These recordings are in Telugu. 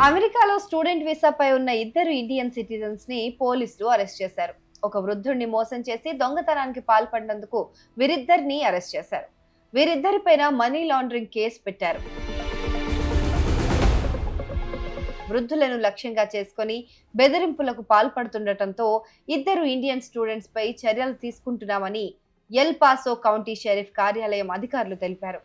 అమెరికాలో స్టూడెంట్ వీసాపై ఉన్న ఇద్దరు ఇండియన్ సిటిజన్స్ ని పోలీసులు అరెస్ట్ చేశారు. ఒక వృద్ధుడిని మోసం చేసి దొంగతనానికి పాల్పడినందుకు వీరిద్దరిని అరెస్ట్ చేశారు. వీరిద్దరిపైన మనీ లాండరింగ్ కేసు పెట్టారు. వృద్ధులను లక్ష్యంగా చేసుకుని బెదిరింపులకు పాల్పడుతుండటంతో ఇద్దరు ఇండియన్ స్టూడెంట్స్ పై చర్యలు తీసుకుంటున్నామని ఎల్ పాసో కౌంటీ షెరీఫ్ కార్యాలయం అధికారులు తెలిపారు.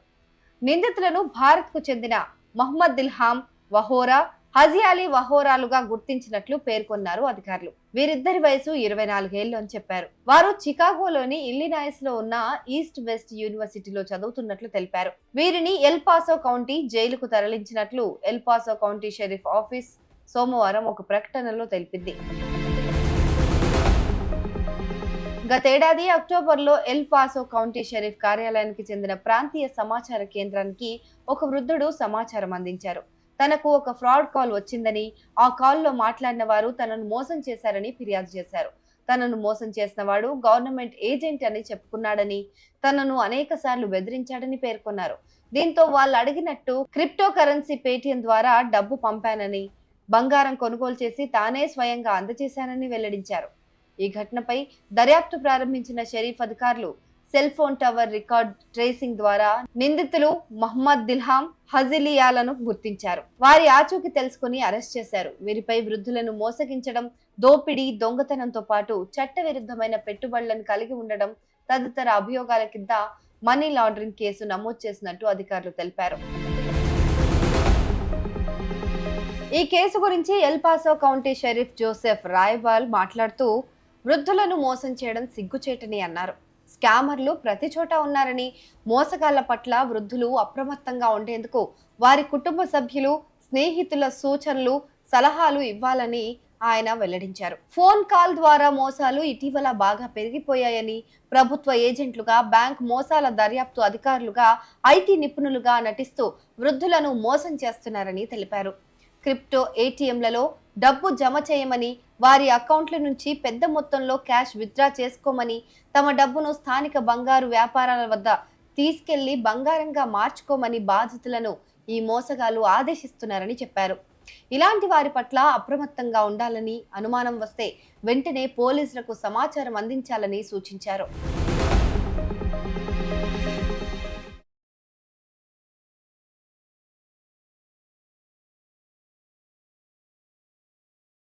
నిందితులను భారత్ కు చెందిన మహమ్మద్ దిల్హాం వహోరా, హజియాలి వహోరాలుగా గుర్తించినట్లు పేర్కొన్నారు అధికారులు. వీరిద్దరి వయసు 24 ఏళ్లు అని చెప్పారు. వారు చికాగోలోని ఇల్లినాయిస్ లో ఉన్న ఈస్ట్ వెస్ట్ యూనివర్సిటీలో చదువుతున్నట్లు తెలిపారు. వీరిని ఎల్ పాసో కౌంటీ జైలుకు తరలించినట్లు L Paso county sheriff office సోమవారం ఒక ప్రకటనలో తెలిపింది. గతేడాది అక్టోబర్లో ఎల్ పాసో కౌంటీ షెరీఫ్ కార్యాలయానికి చెందిన ప్రాంతీయ సమాచార కేంద్రానికి ఒక వృద్ధుడు సమాచారం అందించారు. తనకు ఒక ఫ్రాడ్ కాల్ వచ్చిందని, ఆ కాల్లో మాట్లాడిన వారు తనను మోసం చేశారని ఫిర్యాదు చేశారు. తనను మోసం చేసిన వాడు గవర్నమెంట్ ఏజెంట్ అని చెప్పుకున్నాడని, తనను అనేక సార్లు బెదిరించాడని పేర్కొన్నారు. దీంతో వాళ్ళు అడిగినట్టు క్రిప్టో కరెన్సీ పేటిఎం ద్వారా డబ్బు పంపానని, బంగారం కొనుగోలు చేసి తానే స్వయంగా అందజేశానని వెల్లడించారు. ఈ ఘటనపై దర్యాప్తు ప్రారంభించిన షెరీఫ్ అధికారులు cell phone tower record tracing ద్వారా నిందితులు మహమ్మద్ దిల్హాం, హజిలియాలను గుర్తించారు. వారి ఆచూకీ తెలుసుకుని అరెస్ట్ చేశారు. వీరిపై వృద్ధులను మోసగించడం, దోపిడీ, దొంగతనంతో పాటు చట్టవిరుద్ధమైన పెట్టుబడులను కలిగి ఉండడం తదితర అభియోగాల కింద మనీ లాండరింగ్ కేసు నమోదు చేసినట్టు అధికారులు తెలిపారు. ఈ కేసు గురించి El Paso county sheriff Joseph రాయబాల్ మాట్లాడుతూ, వృద్ధులను మోసం చేయడం సిగ్గుచేటని అన్నారు. స్కామర్లు ప్రతి చోట ఉన్నారని, మోసగాళ్ల పట్ల వృద్ధులు అప్రమత్తంగా ఉండేందుకు వారి కుటుంబ సభ్యులు, స్నేహితుల సూచనలు, సలహాలు ఇవ్వాలని ఆయన వెల్లడించారు. ఫోన్ కాల్ ద్వారా మోసాలు ఇటీవల బాగా పెరిగిపోయాయని, ప్రభుత్వ ఏజెంట్లుగా, బ్యాంక్ మోసాల దర్యాప్తు అధికారులుగా, ఐటీ నిపుణులుగా నటిస్తూ వృద్ధులను మోసం చేస్తున్నారని తెలిపారు. క్రిప్టో ఏటీఎంలలో డబ్బు జమ చేయమని, వారి అకౌంట్ల నుంచి పెద్ద మొత్తంలో క్యాష్ విత్డ్రా చేసుకోమని, తమ డబ్బును స్థానిక బంగారు వ్యాపారాల వద్ద తీసుకెళ్లి బంగారంగా మార్చుకోమని బాధితులను ఈ మోసగాళ్లు ఆదేశిస్తున్నారని చెప్పారు. ఇలాంటి వారి పట్ల అప్రమత్తంగా ఉండాలని, అనుమానం వస్తే వెంటనే పోలీసులకు సమాచారం అందించాలని సూచించారు.